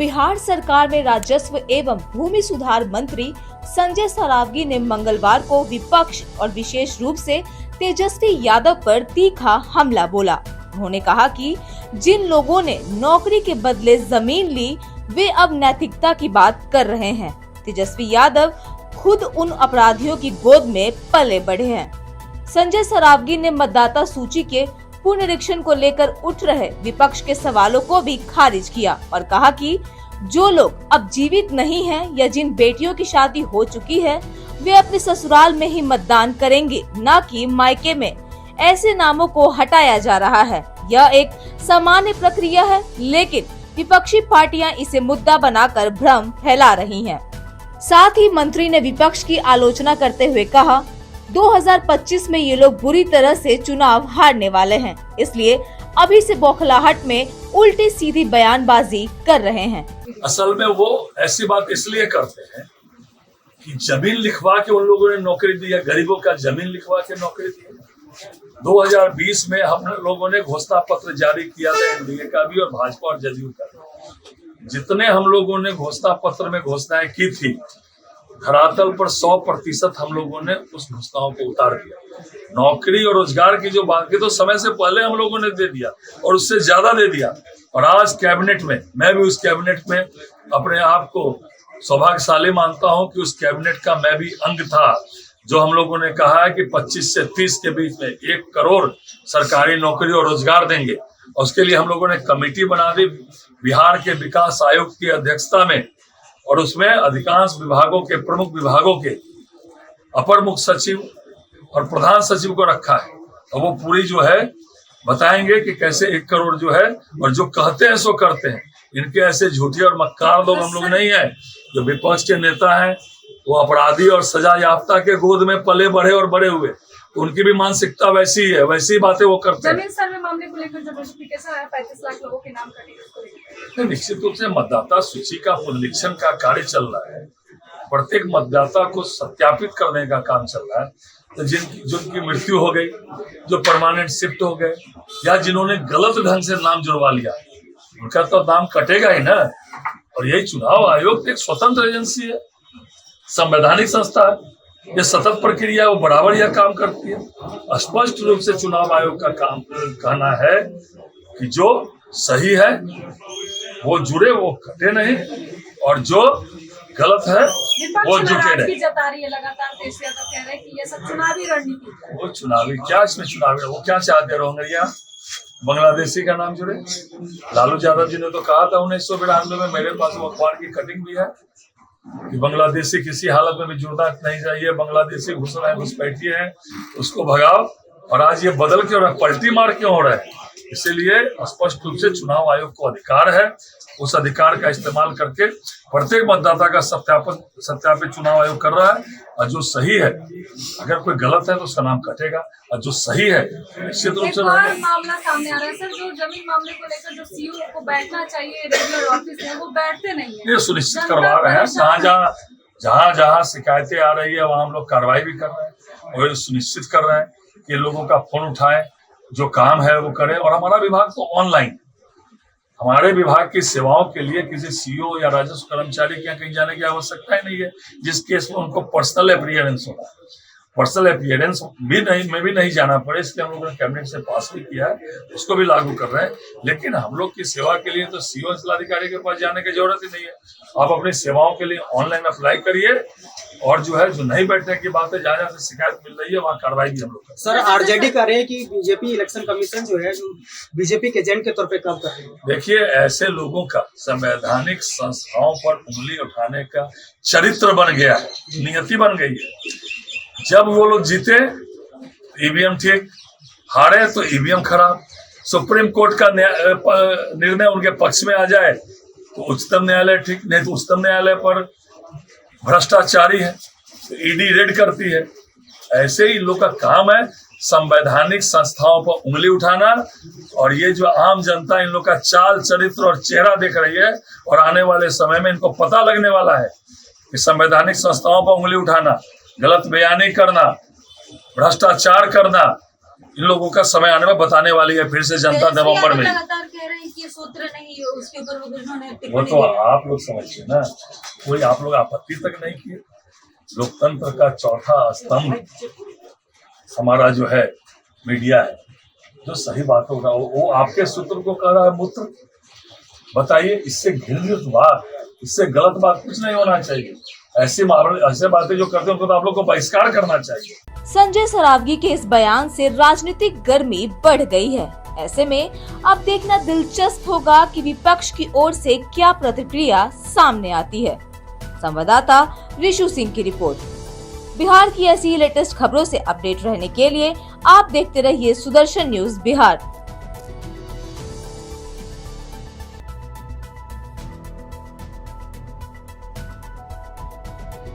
बिहार सरकार में राजस्व एवं भूमि सुधार मंत्री संजय सरावगी ने मंगलवार को विपक्ष और विशेष रूप से तेजस्वी यादव पर तीखा हमला बोला। उन्होंने कहा कि जिन लोगों ने नौकरी के बदले जमीन ली, वे अब नैतिकता की बात कर रहे हैं। तेजस्वी यादव खुद उन अपराधियों की गोद में पले बढ़े हैं। संजय सरावगी ने मतदाता सूची के पुनरीक्षण को लेकर उठ रहे विपक्ष के सवालों को भी खारिज किया और कहा कि जो लोग अब जीवित नहीं हैं या जिन बेटियों की शादी हो चुकी है, वे अपने ससुराल में ही मतदान करेंगे, न कि मायके में। ऐसे नामों को हटाया जा रहा है। यह एक सामान्य प्रक्रिया है, लेकिन विपक्षी पार्टियां इसे मुद्दा बनाकर भ्रम फैला रही हैं। साथ ही मंत्री ने विपक्ष की आलोचना करते हुए कहा, 2025 में ये लोग बुरी तरह से चुनाव हारने वाले हैं, इसलिए अभी से बौखलाहट में उल्टी सीधी बयानबाजी कर रहे हैं। असल में वो ऐसी बात इसलिए करते हैं कि जमीन लिखवा के उन लोगों ने नौकरी दी है, गरीबों का जमीन लिखवा के नौकरी दी है। 2020 में हम लोगों ने घोषणा पत्र जारी किया था, एनडीए का भी और भाजपा और जदयू का। जितने हम लोगों ने घोषणा पत्र में घोषणाएं की थी, धरातल पर 100% हम लोगों ने उस घोषणाओं को उतार दिया। नौकरी और रोजगार की जो बात की तो समय से पहले हम लोगों ने दे दिया और उससे ज्यादा दे दिया। और आज कैबिनेट में, मैं भी उस कैबिनेट में अपने आप को सौभाग्यशाली मानता हूं कि उस कैबिनेट का मैं भी अंग था, जो हम लोगों ने कहा है कि 25 से 30 के बीच में 1 करोड़ सरकारी नौकरी और रोजगार देंगे। और उसके लिए हम लोगों ने कमेटी बना दी बिहार के विकास आयोग की अध्यक्षता में, और उसमें अधिकांश विभागों के, प्रमुख विभागों के अपर मुख्य सचिव और प्रधान सचिव को रखा है। और वो पूरी जो है बताएंगे कि कैसे 1 करोड़ जो है, और जो कहते हैं सो करते हैं। इनके ऐसे झूठे और मक्कार लोग हम लोग नहीं है। जो विपक्ष के नेता हैं वो अपराधी और सजा याफ्ता के गोद में पले बढ़े और बड़े हुए, तो उनकी भी मानसिकता वैसी है, वैसी बातें वो करते हैं। जमीन सर्वे मामले को लेकर जो नोटिफिकेशन आया 35 लाख लोगों के नाम कटे, निश्चित रूप से मतदाता सूची का पुनरीक्षण का कार्य चल रहा है। प्रत्येक मतदाता को सत्यापित करने का काम चल रहा है। तो जिनकी मृत्यु हो गई, जो परमानेंट शिफ्ट हो गए, या जिन्होंने गलत ढंग से नाम जुड़वा लिया, उनका तो नाम कटेगा ही ना। और यही चुनाव आयोग एक स्वतंत्र एजेंसी है, संवैधानिक संस्था है। ये सतत प्रक्रिया, वो बराबर यह काम करती है। स्पष्ट रूप से चुनाव आयोग का काम कहना है कि जो सही है वो जुड़े, वो कटे नहीं, और जो गलत है वो जुटे नहीं। जता रही है लगातार, तेजस्वी यादव कह रहे हैं कि ये सब चुनावी रणनीति है। वो चुनावी क्या, इसमें चुनावी वो क्या चाहते रोहंगरिया बांग्लादेशी का नाम जुड़े? लालू यादव जी ने तो कहा था 1992 में, मेरे पास वो अखबार की कटिंग भी है, कि बांग्लादेशी किसी हालत में भी जुड़ना नहीं चाहिए, बांग्लादेशी घुस रहे हैं, घुसपैठिए हैं, उसको भगाओ। और आज ये बदल के और पलटी मार क्यों हो रहा है? इसीलिए स्पष्ट रूप से चुनाव आयोग को अधिकार है, उस अधिकार का इस्तेमाल करके प्रत्येक मतदाता का सत्यापित चुनाव आयोग कर रहा है। और जो सही है, अगर कोई गलत है तो उसका नाम कटेगा, और जो सही है निश्चित रूप से मामला सामने आ रहा है सर, जो जमीन मामले को लेकर जो सीओ को बैठना चाहिए रेगुलर ऑफिस में, वो बैठते नहीं है। ये सुनिश्चित करवा रहे हैं। जहाँ शिकायतें आ रही है वहाँ हम लोग कार्रवाई भी कर रहे हैं, और सुनिश्चित कर रहे हैं कि लोगों का फोन उठाएं, जो काम है वो करें। और हमारा विभाग तो ऑनलाइन, हमारे विभाग की सेवाओं के लिए किसी सीईओ या राजस्व कर्मचारी के यहाँ कहीं जाने की आवश्यकता ही नहीं है। जिस केस में उनको पर्सनल अपीयरेंस होगा, पर्सनल अपीयरेंस में भी नहीं जाना पड़े, इसलिए हम लोगों ने कैबिनेट से पास भी किया है, उसको भी लागू कर रहे हैं। लेकिन हम लोग की सेवा के लिए तो सीईओ जिलाधिकारी के पास जाने की जरूरत ही नहीं है। आप अपनी सेवाओं के लिए ऑनलाइन अप्लाई करिए, और जो है, जो नहीं बैठने की बात है, जहाँ से शिकायत मिल रही है वहाँ कार्रवाई भी हम लोग सर, आरजेडी कह रहे हैं कि बीजेपी इलेक्शन कमीशन जो है, जो बीजेपी के एजेंट के तौर पे काम कर रहे हैं। देखिए, ऐसे लोगों का संवैधानिक संस्थाओं पर उंगली उठाने का चरित्र बन गया है, नियति बन गई है। जब वो लोग जीते ईवीएम ठीक, हारे तो ईवीएम खराब। सुप्रीम कोर्ट का निर्णय उनके पक्ष में आ जाए तो उच्चतम न्यायालय ठीक, नहीं तो उच्चतम न्यायालय पर भ्रष्टाचारी है तो ईडी रेड करती है। ऐसे ही लोग का काम है संवैधानिक संस्थाओं पर उंगली उठाना। और ये जो आम जनता इन लोग का चाल चरित्र और चेहरा देख रही है, और आने वाले समय में इनको पता लगने वाला है कि संवैधानिक संस्थाओं पर उंगली उठाना, गलत बयानी करना, भ्रष्टाचार करना, इन लोगों का समय आने में बताने वाली है फिर से जनता नवंबर में। लगातार कह रहे हैं कि ये सूत्र नहीं, उसके ऊपर उन्होंने वो टिप्पणी तो की है। आप लोग समझिए ना, कोई आप लोग आपत्ति तक नहीं किए। लोकतंत्र का चौथा स्तंभ हमारा जो है मीडिया है, जो सही बात होगा वो आपके सूत्र को कह रहा है मूत्र। बताइए, इससे घृणित बात, इससे गलत बात कुछ नहीं होना चाहिए। ऐसे बातें जो करते हैं उनको तो आप लोग को बहिष्कार करना चाहिए। संजय सरावगी के इस बयान से राजनीतिक गर्मी बढ़ गई है। ऐसे में अब देखना दिलचस्प होगा कि विपक्ष की ओर से क्या प्रतिक्रिया सामने आती है। संवाददाता ऋषु सिंह की रिपोर्ट। बिहार की ऐसी लेटेस्ट खबरों से अपडेट रहने के लिए आप देखते रहिए सुदर्शन न्यूज बिहार।